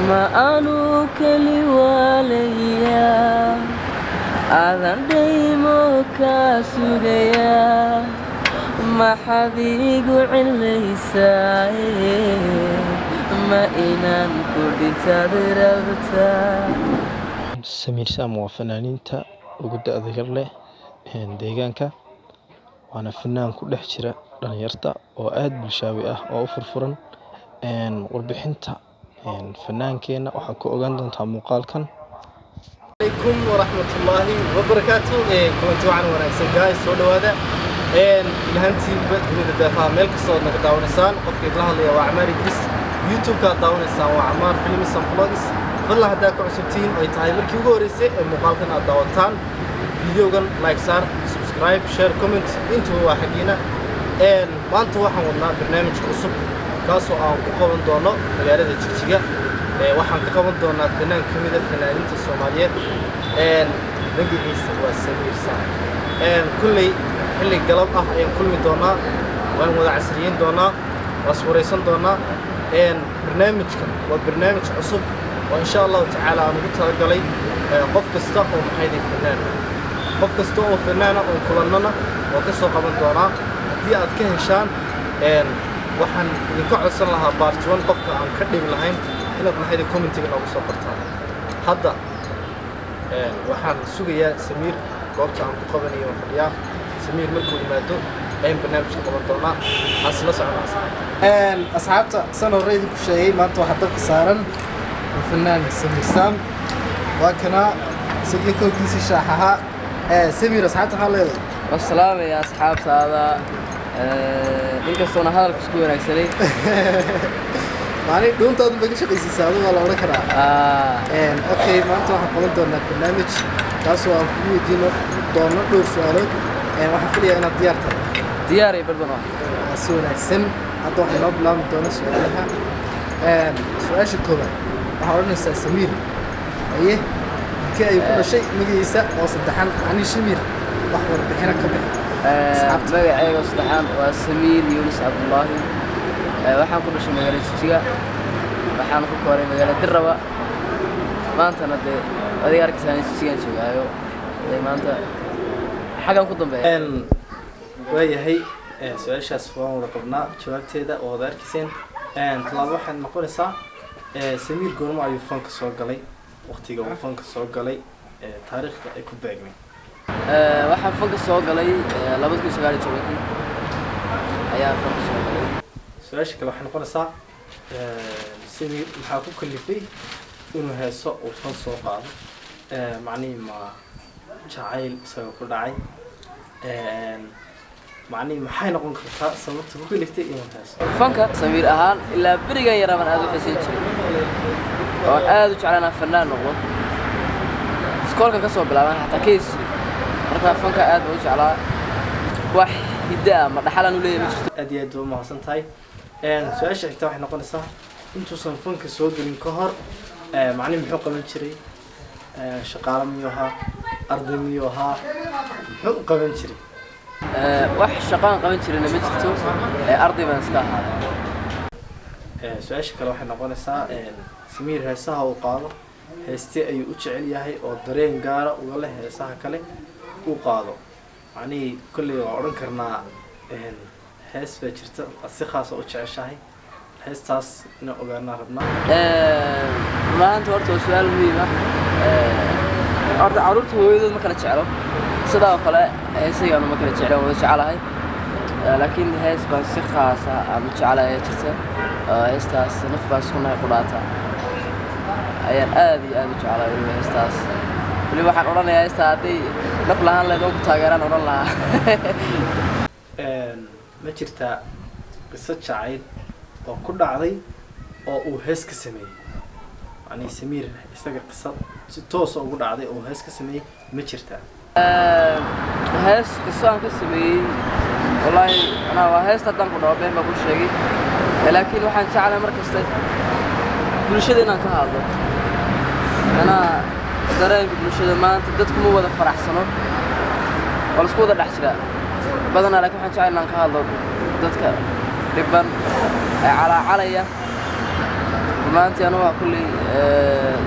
ma aanu keli waalayaa aadan dhaymo ka sugayaa maxaad igu cilaysaa ma inaan ku dhintaad rabtaa. Samiir Sam waa fanaaniinta ugu da'da yar leh deegaanka, waana fanaan ku dhex jira dhalinyarta oo aad bulshaawi ah oo u furfuran. Warbixinta fanaankeenna waxaa ku ogaan doontaa muuqaalkan. عليكم ورحمة الله وبركاته. كنت وعن وناكسن جاي سو دوادا الهانتي كمية الدافع ملك صوت نقداونسان قفك الله اللي وعمار إدريس يوتيوب كداونسان وعمار فيلم سامفلوجس فالله هداك عصبتين أي تايمر كيوغو ريسي مقالكن الداوتان فيديو جن لايك صار سبسكرايب شير كومنت انتو واحدينا ما انتو واحد ودنا برنامج عصب كاسو aan ku qaban doono magaalada Jigjiga waxaan ka qaban doonaa fanaan kamid ah fanaaniinta Soomaaliyeed magaciisa waa Samiir Sam kulley xilli galab ah ayaan kulmi doonaa waan wada casriyeyn doonaa waswareysan doonaa barnaamijkan waa barnaamij cusub oo insha Allah tacaala aan ugu talagalay qof kasta oo maxay fanaan qof kasta oo fanaan oo kulanana oo ka soo qaban doonaa haddii aad ka heshaan waxaan idinka codsan lahaa part 1 qofka aan ka dhigi lahayn inaad maxay commentiga noogu soo qortaan. hadda waxaan sugayaa Samiir goobta aan ku qabanayo fadhiya Samiir markuu yimaado ayaan barnaamijka qaban doonaa asla soconaa. asxaabta san horreeyay ku sheegay maanta waxa dalka saaran fanaan Samiir Sam waa kana sidii koobkiisa shaaxaha Samiir asxaabta haleedo والسلام يا أصحاب هذا inkastoo hadalku isku wanaagsanay maani dhuuntaadu ma ka shaqaysiisaa wala oran karaa okay maanta waxaan qaban doonaa barnaamij kaas oo aan ku weydiino doono dhowr su'aalood waxaan filayaa inaad diyaar tahay. diyaar ay badano si wanaagsan hadda waxaan noo bilaabi doonaa su'aalaha su'aasha koowaad waxaa odhanaysaa Samiir aye kii ay ku dhashay magaciisa oo saddexan ani Samiir wax warbixina ka bixi magacayga saddexaan waa Samiir Yuunus Cabdullaahi waxaan ku dhashay magaalada Jigjiga waxaan ku koray magaalada Dirraba maantana dee adiga arkaysan Jigjiga joogaayo maanta xagan ku dambeeyay waayahay su'aashaas waan wada qabnaa jawaabteeda oo wada arkayseen talaabo waxaan noqonaysaa Samiir goorma ayuu fanka soo galay waqtiga uu fanka soo galay taariikhda ay ku beegmeen waxaan fanka soo galay 2019 ayaa fanka soo galay. su'aasha kale waxay noqonaysaa Samiir maxaa ku kalifay inuu heeso uu soo qaado macnihi ma jacayl isagoo ku dhacay macnihi maxay noqon kartaa sababta ku kaliftay inuu heeso fanka Samiir ahaan ilaa berigan yaraan aad u xiisayn jiray oo aad u jeclaanaa fanaan noqdo iskoolka ka soo bilaabay xataa keys marka fanka aad u jeclaa wax hidaa ma dhaxalan u leeyahay jirto aad iyo aad u mahadsan tahay. su'aasha xigta waxay noqonaysaa intuusan fanka soo gelin ka hor macni muxuu qaban jiray shaqaale miyuu ahaa arday miyuu ahaa muxuu qaban jiray wax shaqaan qaban jirayna ma jirto arday baan iska ahaa. su'aasha kale waxay noqonaysaa Samiir heesaha uu qaado heestee ayuu u jecel yahay oo dareen gaara uga leh heesaha kale uu qaado macni kulli waa oran karnaa hees baa jirta si khaas ah u jeceshahay heestaas inaan ogaanaa rabnaa. maanta horta su'aal muhiim ah horta carruurta hooyadood ma kala jeclo sidoo kale heesayaan ma kala jeclo wada jecelahay laakiin hees baan si khaas ah aan u jecelahay jirta heestaas naf baa isku nahay qudhaata ayaan aad iyo aad u jecelahay heestaas weli waxaan odhanayaa heestaa hadday naf lahaan leed oo ku taageeraan odhan lahaa. ma jirtaa qiso jacayl oo ku dhacday oo uu hees ka sameeyey macni Samiir isaga qiso si toos ah ugu dhacday oo hees ka sameeyey ma jirtaa hees qiso aan ka sameeyey wallaahi anaa waa heesta haddaan ku dhaho been baa ku sheegay laakiin waxaan jeclahay mar kasta bulshada inaan ka hadlo anaa dareenka bulshada maanta dadku ma wada faraxsano waa laisku wada dhex jiraa badanaa laakiin waxaan jeclahay inaan ka hadlo dadka dhiban ee calacalaya maanta anu waa kulli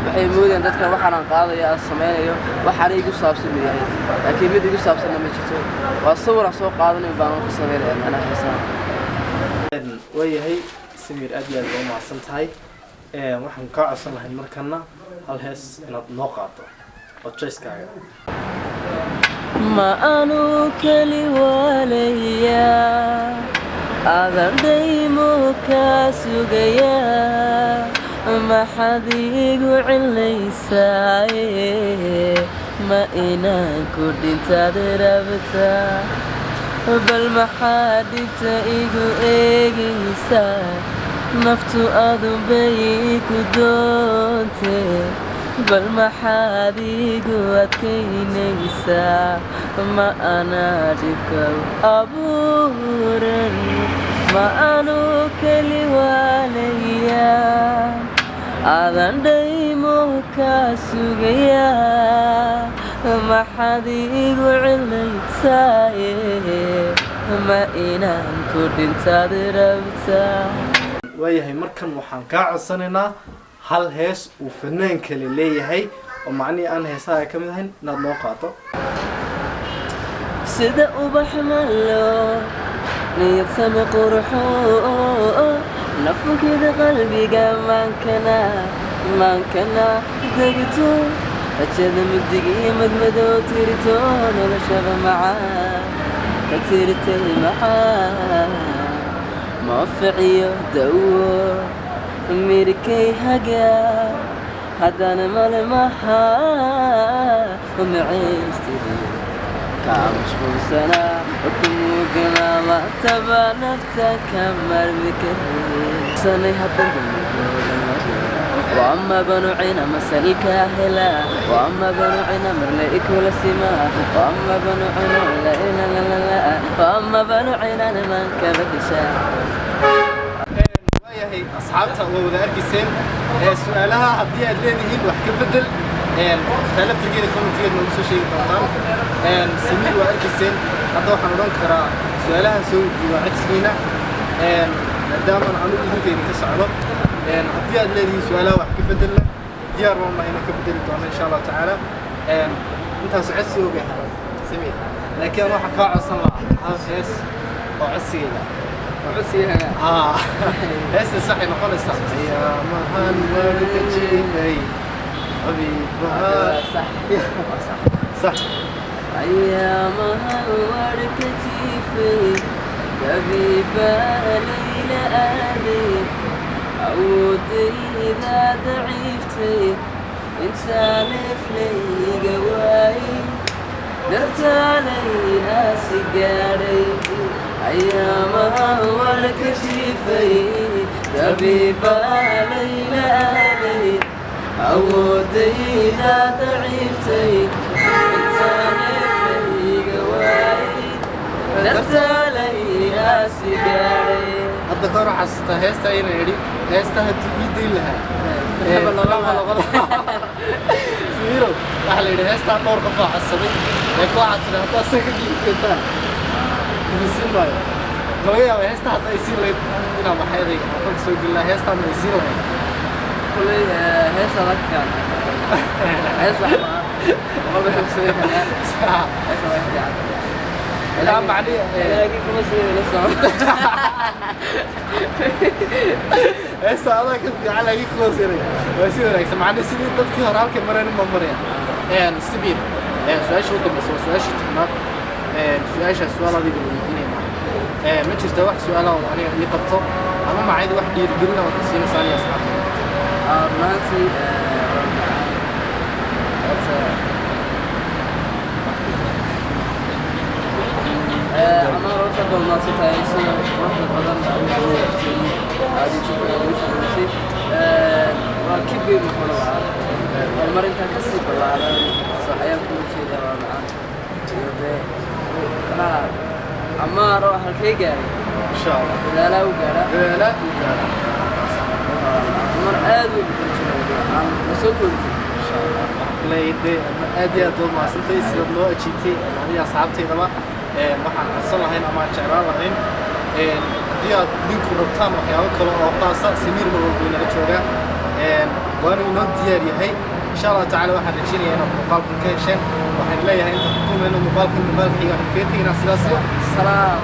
waxay moodeen dadka waxaan aan qaadayo aan sameynayo waxaan igu saabsan yahay laakiin mid igu saabsan ma jirto waa sawir aan soo qaadanayo baan ku sameeyaa ana xisaab wayahay Samir aad iyo aad u mahadsan tahay waxaan ka codsan lahayn markana hal hees inaad noo qaado oo choice-kaaga ma anu kali walaya adan daymo ka sugaya ma xadigu cilaysaa ma inaan ku dhintaad rabta bal maxaa dhibta igu eegaysaa naftu adun bay ku doontee bal maxaad igu adkaynaysaa ma anaa dhibka abuuran ma anu kali walaya adan daymo ka sugaya maxaad igu cilaysaa ma inaan ku dhintaad rabtaa wayahay markan waxaan ka codsanaynaa hal hees uu fanaan kale leeyahay oo macnii aan heesaha ka mid ahayn inaad noo qaado sida ubax malo niyad sami qurxo nafkida qalbiga maankana degto ajada mugdiga iyo madmadow tirito noloshaba macaan ka tirtay macaan maaficiyo dawo mirkay haga haddana male mahaa umacaystiri kaa mashquulsanaa ukumuugana maantaba nafta ka marmi karesanay وأما بنوعنا مسالك هلا وأما بنوعنا مرلئك ولا سماء وأما بنوعنا لا لا لا لا وأما بنوعنا من كبك شاء wayahay asxaabta waa wada arkayseen su'aalaha haddii aad leedihiin wax ka bedel talabtigeeda commentigeeda nagu soo sheegi doontaan Samir waa arkayseen hadda waxaan odhan karaa su'aalahan soo weydiiyo codsigiina maadaama aanu idinkeena ka socdo haddii aad leedihiin su'aalaha wax ka bedelna diyaar waan nahay inaan ka bedeli doono insha Allah tacaala intaas codsi ogaa Samir laakiin waxaan kaa codsan lahaa hal hees oo codsigeyga هسه صح نقول صح يا مهان ورد جيفي حبيبها صح صح يا مهان ورد جيفي حبيبها ليلى آلي عودي إذا ضعيفتي إنسان في قواي درت عليها سيجاري أيامها والكشيفي طبيبة ليلى آلي عودي إذا ضعيفتي أنت نفلي قواي درت عليها سيجاري هذا كان حسيتها هسه أين يدي هسه هتيجي لها سميرو أحلى يدي هسه نور قفا حسبي لكن واحد سنة هذا سكين كنتان تبصين معي طبيعي هسه هذا يصير لي أنا بحيري أفكر سوق الله هسه ما يصير لي كل هسه لك كان هسه ما بحسبي هسه لك كان لا معني لكن كم سنة لسه هسه هذا كنت على يك خسري ويصير لك معني سيدي تذكر هالك مرة مرة يعني سبيل سؤال شو كم سؤال شو تمام سؤال هذا بيقولين ما تجد واحد سؤال أو أنا يقطع أنا ما عاد واحد يرجعنا وتسينا ثانية أصحاب نانسي أنا رأيت نانسي تايسي واحد بدل هذه تقول نانسي كبير محلوها المرة أنت كسي بالعالم صحيح كل شيء ده معاه أنا أما أروح الكيجا إن شاء الله لا وقارا لا وقارا أمر آدم عن مسكون إن شاء الله لا يدي أدي أدوم مع سنتي سيد الله أشيتي يعني أصحابتي طبعا waxaan codsan lahayn ama jeclaan lahayn haddii aad idinku rabtaan waxyaabo kale oo khaasa Samir mar walba inala joogaa وانا من الديار يهي إن شاء الله تعالى واحد رجيني أنا مقالكم كيشين وحن لا يهي أنت تقوم إنه مقالكم حيوان كيتي ناس السلام